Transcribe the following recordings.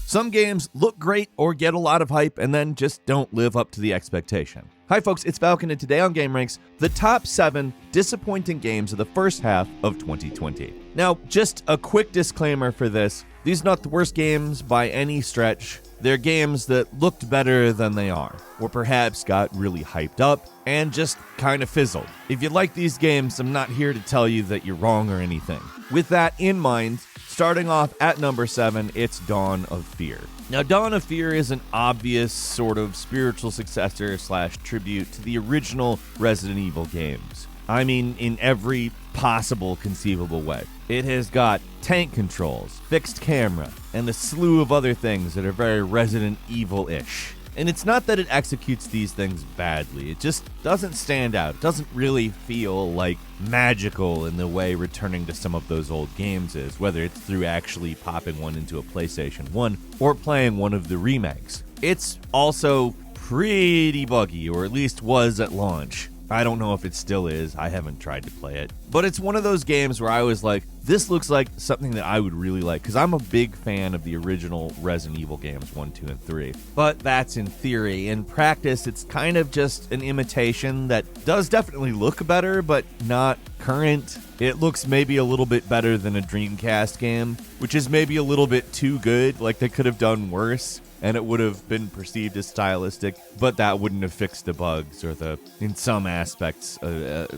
Some games look great or get a lot of hype and then just don't live up to the expectation. Hi folks, it's Falcon, and today on gameranx, the top 7 disappointing games of the first half of 2020. Now, just a quick disclaimer for this. These are not the worst games by any stretch. They're games that looked better than they are, or perhaps got really hyped up and just kind of fizzled. If you like these games, I'm not here to tell you that you're wrong or anything. With that in mind, starting off at number 7, it's Dawn of Fear. Now, Dawn of Fear is an obvious sort of spiritual successor / tribute to the original Resident Evil games. I mean, in every possible conceivable way. It has got tank controls, fixed camera, and a slew of other things that are very Resident Evil-ish. And it's not that it executes these things badly, it just doesn't stand out. It doesn't really feel like magical in the way returning to some of those old games is, whether it's through actually popping one into a PlayStation 1 or playing one of the remakes. It's also pretty buggy, or at least was at launch. I don't know if it still is, I haven't tried to play it. But it's one of those games where I was like, this looks like something that I would really like, because I'm a big fan of the original Resident Evil games 1, 2, and 3. But that's in theory. In practice, it's kind of just an imitation that does definitely look better, but not current. It looks maybe a little bit better than a Dreamcast game, which is maybe a little bit too good, like they could have done worse. And it would have been perceived as stylistic, but that wouldn't have fixed the bugs or in some aspects,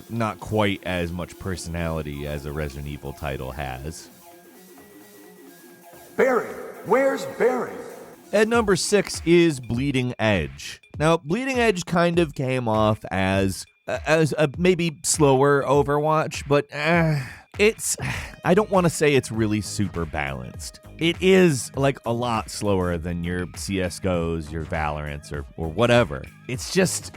not quite as much personality as a Resident Evil title has. Barry! Where's Barry? At number 6 is Bleeding Edge. Now, Bleeding Edge kind of came off as a maybe slower Overwatch, but I don't want to say it's really super balanced. It is like a lot slower than your CSGOs, your Valorants, or whatever. It's just,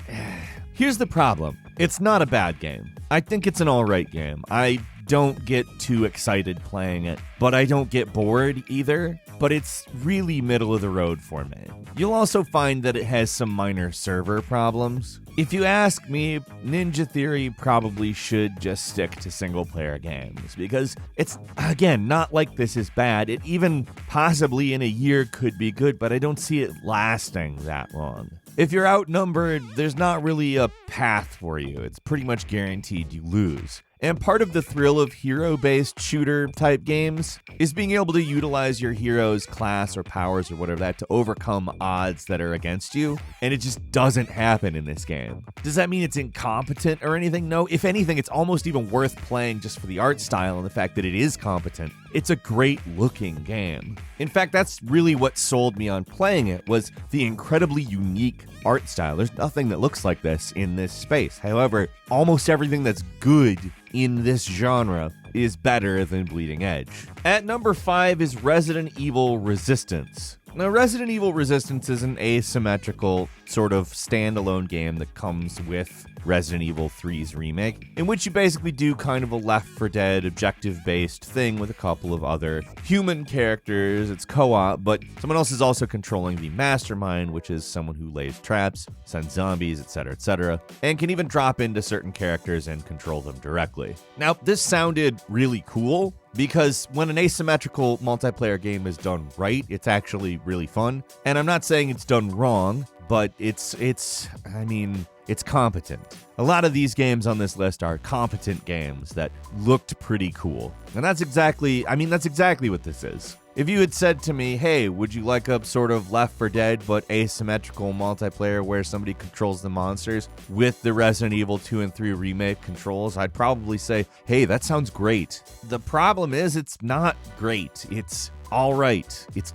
here's the problem. It's not a bad game. I think it's an alright game. I don't get too excited playing it, but I don't get bored either. But it's really middle of the road for me. You'll also find that it has some minor server problems. If you ask me, Ninja Theory probably should just stick to single-player games, because it's, again, not like this is bad. It even possibly in a year could be good, but I don't see it lasting that long. If you're outnumbered, there's not really a path for you. It's pretty much guaranteed you lose. And part of the thrill of hero-based shooter-type games is being able to utilize your hero's class or powers or whatever that to overcome odds that are against you, and it just doesn't happen in this game. Does that mean it's incompetent or anything? No. If anything, it's almost even worth playing just for the art style and the fact that it is competent. It's a great-looking game. In fact, that's really what sold me on playing it, was the incredibly unique art style. There's nothing that looks like this in this space. However, almost everything that's good in this genre is better than Bleeding Edge. At number 5 is Resident Evil Resistance. Now, Resident Evil Resistance is an asymmetrical sort of standalone game that comes with Resident Evil 3's remake, in which you basically do kind of a Left 4 Dead objective-based thing with a couple of other human characters. It's co-op, but someone else is also controlling the mastermind, which is someone who lays traps, sends zombies, etc., and can even drop into certain characters and control them directly. Now, this sounded really cool, because when an asymmetrical multiplayer game is done right, it's actually really fun. And I'm not saying it's done wrong, but it's competent. A lot of these games on this list are competent games that looked pretty cool. And that's exactly what this is. If you had said to me, hey, would you like a sort of Left 4 Dead but asymmetrical multiplayer where somebody controls the monsters with the Resident Evil 2 and 3 remake controls, I'd probably say, hey, that sounds great. The problem is it's not great. It's all right. It's,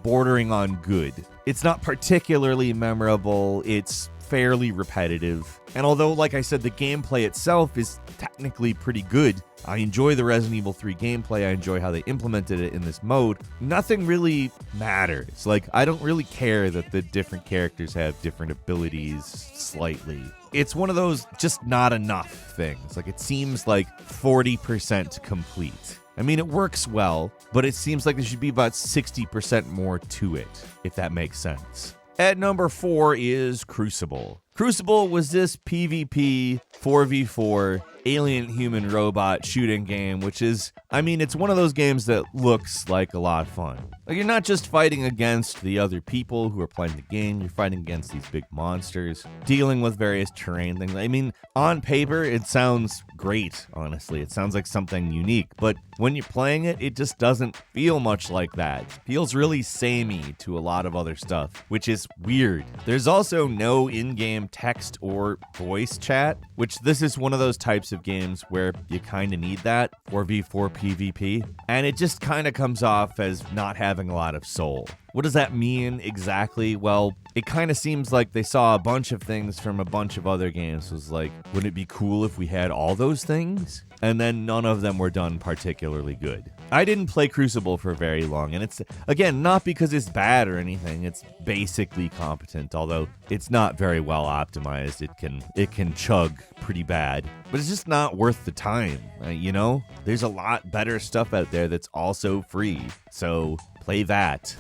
bordering on good. It's not particularly memorable. It's fairly repetitive. And although, like I said, the gameplay itself is technically pretty good, I enjoy the Resident Evil 3 gameplay, I enjoy how they implemented it in this mode, nothing really matters. Like, I don't really care that the different characters have different abilities slightly. It's one of those just not enough things. Like, it seems like 40% complete. I mean, it works well, but it seems like there should be about 60% more to it, if that makes sense. At number 4 is Crucible. Crucible was this PvP 4v4 alien human robot shooting game, which is, I mean, it's one of those games that looks like a lot of fun. Like, you're not just fighting against the other people who are playing the game, you're fighting against these big monsters, dealing with various terrain things. I mean, on paper, it sounds great, honestly. It sounds like something unique, but when you're playing it, it just doesn't feel much like that. It feels really samey to a lot of other stuff, which is weird. There's also no in-game text or voice chat, which this is one of those types of games where you kind of need that for V4 PvP, and it just kind of comes off as not having a lot of soul. What does that mean exactly? Well, it kind of seems like they saw a bunch of things from a bunch of other games. It was like, wouldn't it be cool if we had all those things? And then none of them were done particularly good. I didn't play Crucible for very long, and it's, again, not because it's bad or anything. It's basically competent, although it's not very well optimized. It can chug pretty bad, but it's just not worth the time, you know? There's a lot better stuff out there that's also free, so play that.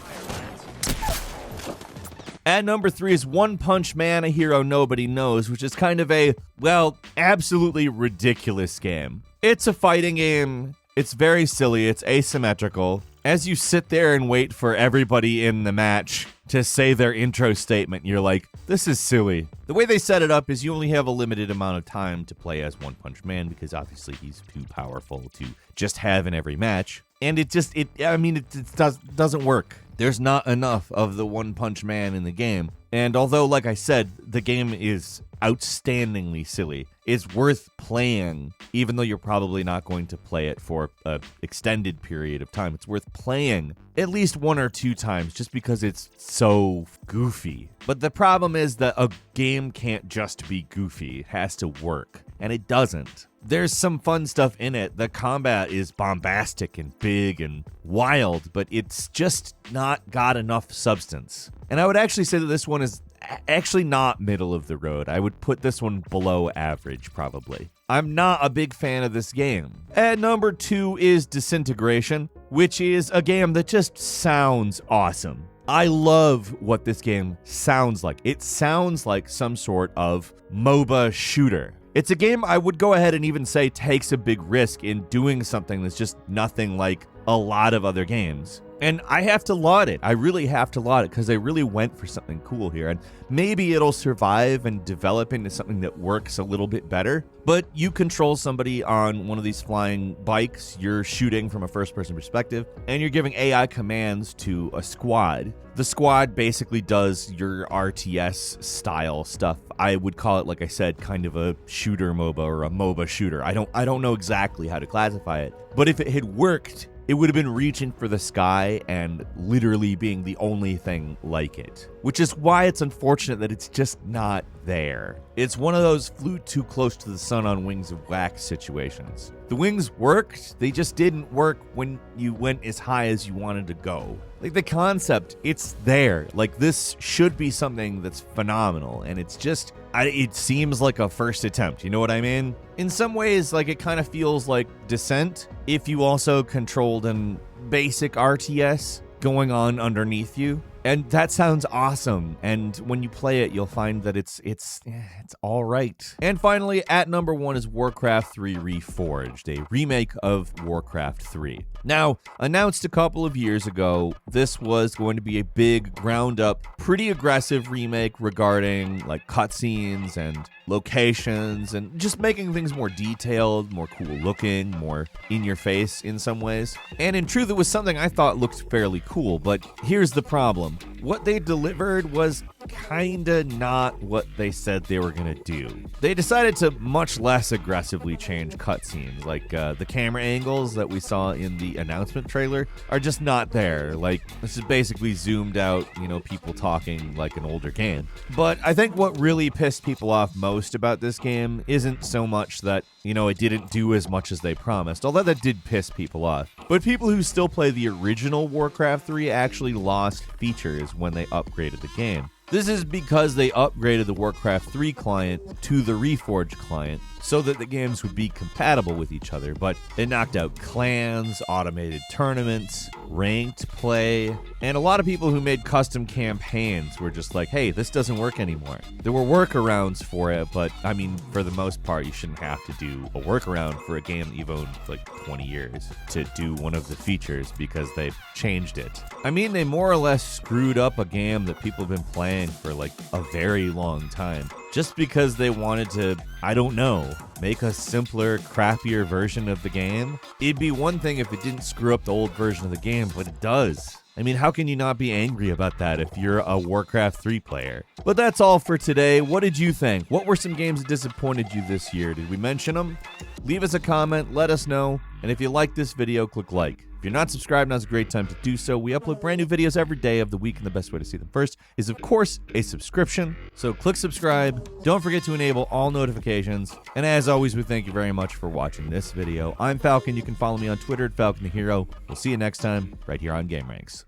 At number 3 is One Punch Man, a hero nobody knows, which is kind of a, well, absolutely ridiculous game. It's a fighting game. It's very silly. It's asymmetrical. As you sit there and wait for everybody in the match to say their intro statement, you're like, this is silly. The way they set it up is you only have a limited amount of time to play as One Punch Man because obviously he's too powerful to just have in every match. And it doesn't work. There's not enough of the One Punch Man in the game. And although, like I said, the game is outstandingly silly, it's worth playing, even though you're probably not going to play it for an extended period of time. It's worth playing at least 1 or 2 times just because it's so goofy. But the problem is that a game can't just be goofy. It has to work. And it doesn't. There's some fun stuff in it. The combat is bombastic and big and wild, but it's just not got enough substance. And I would actually say that this one is actually not middle of the road. I would put this one below average, probably. I'm not a big fan of this game. At number 2 is Disintegration, which is a game that just sounds awesome. I love what this game sounds like. It sounds like some sort of MOBA shooter. It's a game I would go ahead and even say takes a big risk in doing something that's just nothing like a lot of other games. And I have to laud it. I really have to laud it because they really went for something cool here. And maybe it'll survive and develop into something that works a little bit better. But you control somebody on one of these flying bikes. You're shooting from a first-person perspective. And you're giving AI commands to a squad. The squad basically does your RTS style stuff. I would call it, like I said, kind of a shooter MOBA or a MOBA shooter. I don't know exactly how to classify it. But if it had worked, it would have been reaching for the sky and literally being the only thing like it. Which is why it's unfortunate that it's just not there. It's one of those flew too close to the sun on wings of wax situations. The wings worked, they just didn't work when you went as high as you wanted to go. Like, the concept, it's there. Like, this should be something that's phenomenal, and it's just, it seems like a first attempt, you know what I mean? In some ways, like, it kind of feels like Descent, if you also controlled an basic RTS going on underneath you. And that sounds awesome. And when you play it, you'll find that it's all right. And finally, at number 1 is Warcraft 3 Reforged, a remake of Warcraft 3. Now, announced a couple of years ago, this was going to be a big, ground-up, pretty aggressive remake regarding like cutscenes and locations and just making things more detailed, more cool looking, more in your face in some ways. And in truth, it was something I thought looked fairly cool, but here's the problem. What they delivered was kinda not what they said they were gonna do. They decided to much less aggressively change cutscenes, like the camera angles that we saw in the announcement trailer are just not there. Like, this is basically zoomed out, you know, people talking like an older game. But I think what really pissed people off most about this game isn't so much that, you know, it didn't do as much as they promised, although that did piss people off. But people who still play the original Warcraft 3 actually lost features when they upgraded the game. This is because they upgraded the Warcraft 3 client to the Reforged client so that the games would be compatible with each other, but it knocked out clans, automated tournaments, ranked play, and a lot of people who made custom campaigns were just like, hey, this doesn't work anymore. There were workarounds for it, but I mean, for the most part, you shouldn't have to do a workaround for a game that you've owned for like 20 years to do one of the features because they've changed it. I mean, they more or less screwed up a game that people have been playing for like a very long time just because they wanted to, I don't know, make a simpler, crappier version of the game. It'd be one thing if it didn't screw up the old version of the game, but it does. I mean, how can you not be angry about that if you're a Warcraft 3 player? But that's all for today. What did you think? What were some games that disappointed you this year? Did we mention them? Leave us a comment, let us know, and if you like this video, click like. If you're not subscribed, now's a great time to do so. We upload brand new videos every day of the week, and the best way to see them first is, of course, a subscription. So click subscribe. Don't forget to enable all notifications. And as always, we thank you very much for watching this video. I'm Falcon. You can follow me on Twitter at Falcon the Hero. We'll see you next time right here on gameranx.